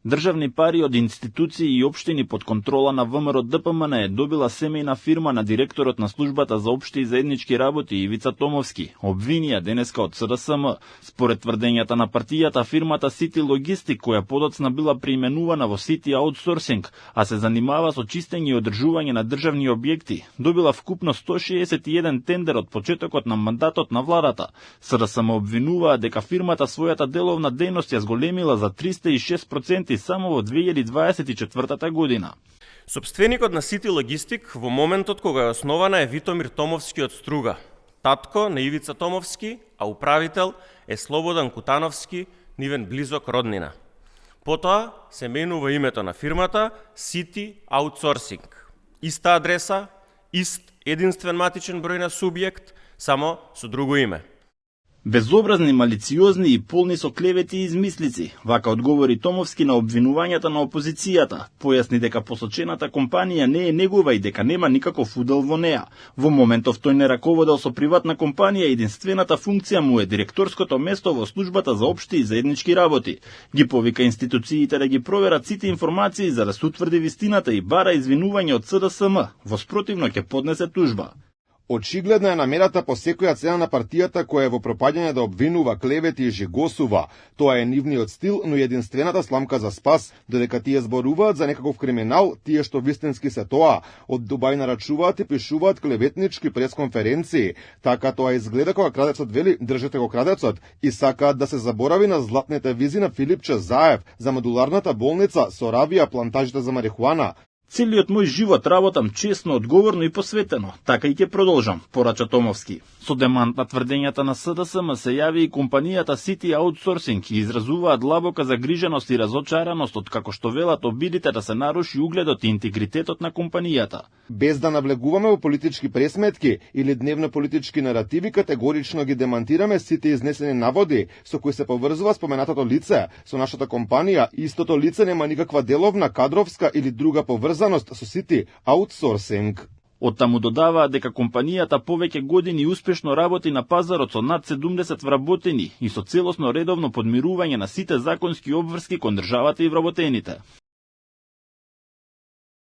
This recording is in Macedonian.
Државни пари од институции и општини под контрола на ВМРО ДПМН е добила семејна фирма на директорот на службата за општи и заеднички работи Ивица Томовски, обвинија денеска од СРСМ. Според тврдењата на партијата, фирмата City Logistic, која подоцна била преименувана во City Outsourcing, а се занимава со чистење и одржување на државни објекти, добила вкупно 161 тендер од почетокот на мандатот на владата. СРСМ обвинуваа дека фирмата својата деловна дејност ја зголемила за 306% само во 2024 година. Сопственикот на City Logistic во моментот кога е основана е Витомир Томовски од Струга, татко на Ивица Томовски, а управител е Слободан Кутановски, нивен близок роднина. Потоа се менува името на фирмата City Outsourcing. Иста адреса, ист единствен матичен број на субјект, само со друго име. Безобразни, малициозни и полни со клевети и измислици, вака одговори Томовски на обвинувањата на опозицијата. Појасни дека посочената компанија не е негова и дека нема никаков удел во неа. Во моментов тој не раководел со приватна компанија, единствената функција му е директорското место во службата за општи и заеднички работи. Ги повика институциите да ги проверат сите информации за да се утврди вистината и бара извинување од СДСМ. Во спротивно ќе поднесе тужба. Очигледна е намерата по секоја цена на партијата која е во пропаѓање да обвинува, клевети и жигосува. Тоа е нивниот стил, но и единствената сламка за спас, додека тие зборуваат за некаков криминал, тие што вистински се тоа, од Дубај нарачуваат и пишуваат клеветнички пресконференции. Така тоа изгледа кога крадецот вели држете го крадецот и сакаат да се заборави на златните визи на Филипче Заев, за модуларната болница, Соравија, плантажите за марихуана. Целиот мој живот работам честно, одговорно и посветено, така и ќе продолжам, порача Томовски. Со демант на тврдењата на СДСМ се јави и компанијата City Outsourcing и изразуваат длабока загриженост и разочараност од како што велат обидите да се наруши угледот и интегритетот на компанијата. Без да навлегуваме во политички пресметки или дневно политички наративи, категорично ги демантираме сите изнесени наводи со кои се поврзува споменатото лице со нашата компанија. Истото лице нема никаква деловна, кадровска или друга поврзаност со City Outsourcing. Оттаму додаваа дека компанијата повеќе години успешно работи на пазарот со над 70 вработени и со целосно редовно подмирување на сите законски обврски кон државата и вработените.